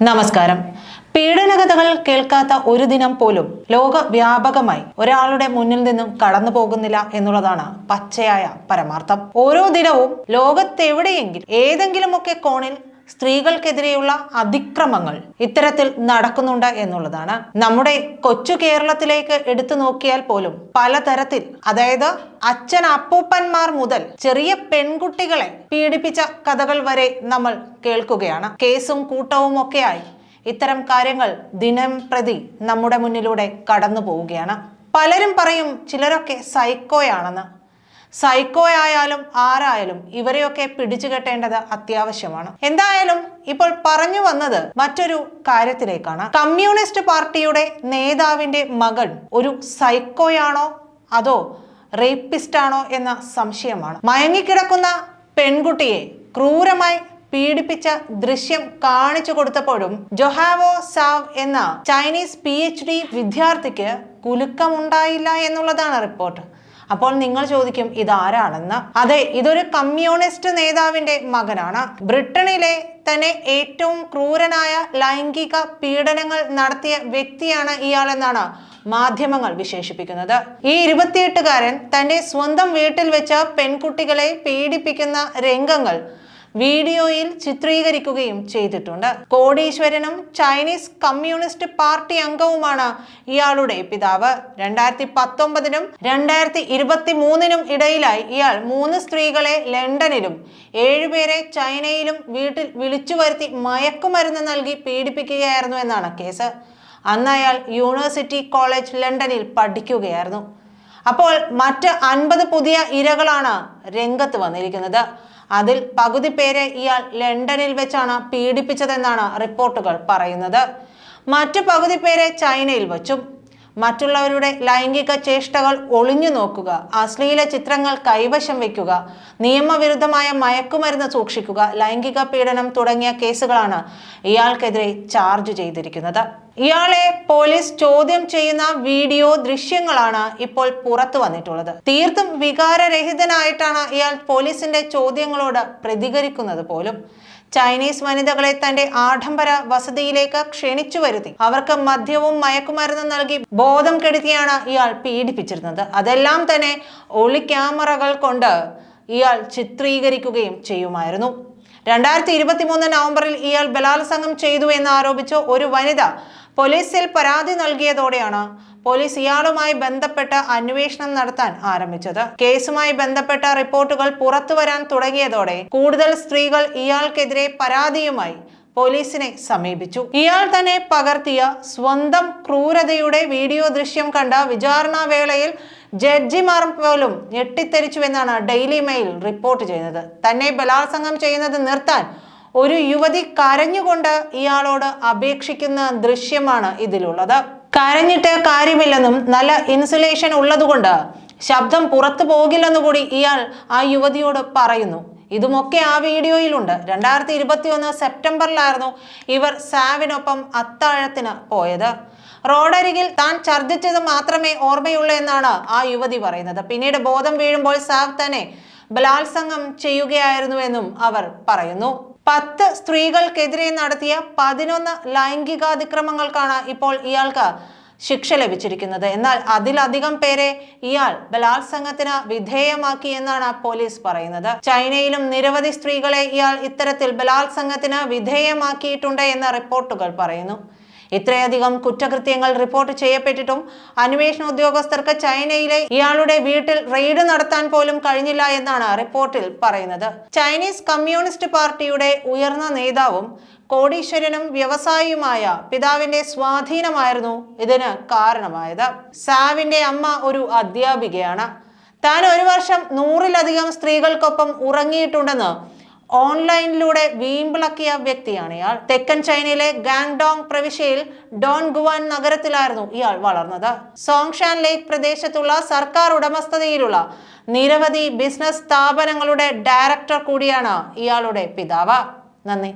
നമസ്കാരം. പീഡനകഥകൾ കേൾക്കാത്ത ഒരു ദിനം പോലും ലോകവ്യാപകമായി ഒരാളുടെ മുന്നിൽ നിന്നും കടന്നു പോകുന്നില്ല എന്നുള്ളതാണ് പച്ചയായ പരമാർത്ഥം. ഓരോ ദിനവും ലോകത്തെവിടെയെങ്കിലും ഏതെങ്കിലുമൊക്കെ കോണിൽ സ്ത്രീകൾക്കെതിരെയുള്ള അതിക്രമങ്ങൾ ഇത്തരത്തിൽ നടക്കുന്നുണ്ട് എന്നുള്ളതാണ്. നമ്മുടെ കൊച്ചു കേരളത്തിലേക്ക് എടുത്തു നോക്കിയാൽ പോലും പലതരത്തിൽ, അതായത് അച്ഛൻ അപ്പൂപ്പന്മാർ മുതൽ ചെറിയ പെൺകുട്ടികളെ പീഡിപ്പിച്ച കഥകൾ വരെ നമ്മൾ കേൾക്കുകയാണ്. കേസും കൂട്ടവും ഒക്കെയായി ഇത്തരം കാര്യങ്ങൾ ദിനം പ്രതി നമ്മുടെ മുന്നിലൂടെ കടന്നു പോവുകയാണ്. പലരും പറയും ചിലരൊക്കെ സൈക്കോയാണെന്ന്. സൈക്കോ ആയാലും ആരായാലും ഇവരെയൊക്കെ പിടിച്ചു കെട്ടേണ്ടത് അത്യാവശ്യമാണ്. എന്തായാലും ഇപ്പോൾ പറഞ്ഞു വന്നത് മറ്റൊരു കാര്യത്തിലേക്കാണ്. കമ്മ്യൂണിസ്റ്റ് പാർട്ടിയുടെ നേതാവിന്റെ മകൻ ഒരു സൈക്കോയാണോ അതോ റേപ്പിസ്റ്റ് ആണോ എന്ന സംശയമാണ്. മയങ്ങിക്കിടക്കുന്ന പെൺകുട്ടിയെ ക്രൂരമായി പീഡിപ്പിച്ച ദൃശ്യം കാണിച്ചു കൊടുത്തപ്പോഴും ജൊഹാവോ സാവ് എന്ന ചൈനീസ് PhD വിദ്യാർത്ഥിക്ക് കുലുക്കമുണ്ടായില്ല എന്നുള്ളതാണ് റിപ്പോർട്ട്. അപ്പോൾ നിങ്ങൾ ചോദിക്കും ഇതാരാണെന്ന്. അതെ, ഇതൊരു കമ്മ്യൂണിസ്റ്റ് നേതാവിന്റെ മകനാണ്. ബ്രിട്ടനിലെ തന്നെ ഏറ്റവും ക്രൂരനായ ലൈംഗിക പീഡനങ്ങൾ നടത്തിയ വ്യക്തിയാണ് ഇയാളെന്നാണ് മാധ്യമങ്ങൾ വിശേഷിപ്പിക്കുന്നത്. ഈ 28-കാരൻ തന്റെ സ്വന്തം വീട്ടിൽ വെച്ച് പെൺകുട്ടികളെ പീഡിപ്പിക്കുന്ന രംഗങ്ങൾ വീഡിയോയിൽ ചിത്രീകരിക്കുകയും ചെയ്തിട്ടുണ്ട്. കോടീശ്വരനും ചൈനീസ് കമ്മ്യൂണിസ്റ്റ് പാർട്ടി അംഗവുമാണ് ഇയാളുടെ പിതാവ്. 2019-നും 2023-നും ഇടയിലായി ഇയാൾ 3 സ്ത്രീകളെ ലണ്ടനിലും 7 പേരെ ചൈനയിലും വീട്ടിൽ വിളിച്ചു വരുത്തി മയക്കുമരുന്ന് നൽകി പീഡിപ്പിക്കുകയായിരുന്നു എന്നാണ് കേസ്. അന്ന് അയാൾ യൂണിവേഴ്സിറ്റി കോളേജ് ലണ്ടനിൽ പഠിക്കുകയായിരുന്നു. അപ്പോൾ മറ്റ് 50 പുതിയ ഇരകളാണ് രംഗത്ത് വന്നിരിക്കുന്നത്. അതിൽ പകുതി പേരെ ഇയാൾ ലണ്ടനിൽ വെച്ചാണ് പീഡിപ്പിച്ചതെന്നാണ് റിപ്പോർട്ടുകൾ പറയുന്നത്. മറ്റു പകുതി പേരെ ചൈനയിൽ വച്ചും. മറ്റുള്ളവരുടെ ലൈംഗിക ചേഷ്ടകൾ ഒളിഞ്ഞു നോക്കുക, അശ്ലീല ചിത്രങ്ങൾ കൈവശം വയ്ക്കുക, നിയമവിരുദ്ധമായ മയക്കുമരുന്ന് സൂക്ഷിക്കുക, ലൈംഗിക പീഡനം തുടങ്ങിയ കേസുകളാണ് ഇയാൾക്കെതിരെ ചാർജ് ചെയ്തിരിക്കുന്നത്. ഇയാളെ പോലീസ് ചോദ്യം ചെയ്യുന്ന വീഡിയോ ദൃശ്യങ്ങളാണ് ഇപ്പോൾ പുറത്തു വന്നിട്ടുള്ളത്. തീർത്തും വികാരരഹിതനായിട്ടാണ് ഇയാൾ പോലീസിന്റെ ചോദ്യങ്ങളോട് പ്രതികരിക്കുന്നത് പോലും. ചൈനീസ് വനിതകളെ തന്റെ ആഡംബര വസതിയിലേക്ക് ക്ഷണിച്ചു വരുത്തി അവർക്ക് മദ്യവും മയക്കുമരുന്നും നൽകി ബോധം കെടുത്തിയാണ് ഇയാൾ പീഡിപ്പിച്ചിരുന്നത്. അതെല്ലാം തന്നെ ഒളി ക്യാമറകൾ കൊണ്ട് ഇയാൾ ചിത്രീകരിക്കുകയും ചെയ്യുമായിരുന്നു. 2023 നവംബറിൽ ഇയാൾ ബലാത്സംഗം ചെയ്തു എന്ന് ആരോപിച്ച് ഒരു വനിത പോലീസിൽ പരാതി നൽകിയതോടെയാണ് പോലീസ് ഇയാളുമായി ബന്ധപ്പെട്ട് അന്വേഷണം നടത്താൻ ആരംഭിച്ചത്. കേസുമായി ബന്ധപ്പെട്ട റിപ്പോർട്ടുകൾ പുറത്തു വരാൻ തുടങ്ങിയതോടെ കൂടുതൽ സ്ത്രീകൾ ഇയാൾക്കെതിരെ പരാതിയുമായി പോലീസിനെ സമീപിച്ചു. ഇയാൾ തന്നെ പകർത്തിയ സ്വന്തം ക്രൂരതയുടെ വീഡിയോ ദൃശ്യം കണ്ട വിചാരണ വേളയിൽ ജഡ്ജിമാർ പോലും ഞെട്ടിത്തെരിച്ചുവെന്നാണ് ഡെയിലി മെയിൽ റിപ്പോർട്ട് ചെയ്യുന്നത്. തന്നെ ബലാത്സംഗം ചെയ്യുന്നത് നിർത്താൻ ഒരു യുവതി കരഞ്ഞുകൊണ്ട് ഇയാളോട് അപേക്ഷിക്കുന്ന ദൃശ്യമാണ് ഇതിലുള്ളത്. കരഞ്ഞിട്ട് കാര്യമില്ലെന്നും നല്ല ഇൻസുലേഷൻ ഉള്ളതുകൊണ്ട് ശബ്ദം പുറത്തു പോകില്ലെന്നു കൂടി ഇയാൾ ആ യുവതിയോട് പറയുന്നു. ഇതുമൊക്കെ ആ വീഡിയോയിലുണ്ട്. 2021 സെപ്റ്റംബറിലായിരുന്നു ഇവർ സാവിനൊപ്പം അത്താഴത്തിന് പോയത്. റോഡരികിൽ താൻ ഛർദ്ദിച്ചത് മാത്രമേ ഓർമ്മയുള്ളൂ എന്നാണ് ആ യുവതി പറയുന്നത്. പിന്നീട് ബോധം വീഴുമ്പോൾ സാവ് തന്നെ ബലാത്സംഗം ചെയ്യുകയായിരുന്നുവെന്നും അവർ പറയുന്നു. 10 സ്ത്രീകൾക്കെതിരെ നടത്തിയ 11 ലൈംഗികാതിക്രമങ്ങൾക്കാണ് ഇപ്പോൾ ഇയാൾക്ക് ശിക്ഷ ലഭിച്ചിരിക്കുന്നത്. എന്നാൽ അതിലധികം പേരെ ഇയാൾ ബലാത്സംഗത്തിന് വിധേയമാക്കി എന്നാണ് പോലീസ് പറയുന്നത്. ചൈനയിലും നിരവധി സ്ത്രീകളെ ഇയാൾ ഇത്തരത്തിൽ ബലാത്സംഗത്തിന് വിധേയമാക്കിയിട്ടുണ്ട് എന്ന റിപ്പോർട്ടുകൾ പറയുന്നു. ഇത്രയധികം കുറ്റകൃത്യങ്ങൾ റിപ്പോർട്ട് ചെയ്യപ്പെട്ടിട്ടും അന്വേഷണ ഉദ്യോഗസ്ഥർക്ക് ചൈനയിലെ ഇയാളുടെ വീട്ടിൽ റെയ്ഡ് നടത്താൻ പോലും കഴിഞ്ഞില്ല എന്നാണ് റിപ്പോർട്ടിൽ പറയുന്നത്. ചൈനീസ് കമ്മ്യൂണിസ്റ്റ് പാർട്ടിയുടെ ഉയർന്ന നേതാവും കോടീശ്വരനും വ്യവസായിയുമായ പിതാവിന്റെ സ്വാധീനമായിരുന്നു ഇതിന് കാരണമായത്. സാവിന്റെ അമ്മ ഒരു അധ്യാപികയാണ്. താൻ ഒരു വർഷം 100-ലധികം സ്ത്രീകൾക്കൊപ്പം ഉറങ്ങിയിട്ടുണ്ടെന്ന് ഓൺലൈനിലൂടെ വീമ്പിളക്കിയ വ്യക്തിയാണ് ഇയാൾ. തെക്കൻ ചൈനയിലെ ഗാങ്ഡോങ് പ്രവിശ്യയിൽ ഡോൺഗുവാൻ നഗരത്തിലായിരുന്നു ഇയാൾ വളർന്നത്. സോങ്ഷാൻ ലേക്ക് പ്രദേശത്തുള്ള സർക്കാർ ഉടമസ്ഥതയിലുള്ള നിരവധി ബിസിനസ് സ്ഥാപനങ്ങളുടെ ഡയറക്ടർ കൂടിയാണ് ഇയാളുടെ പിതാവ്. നന്ദി.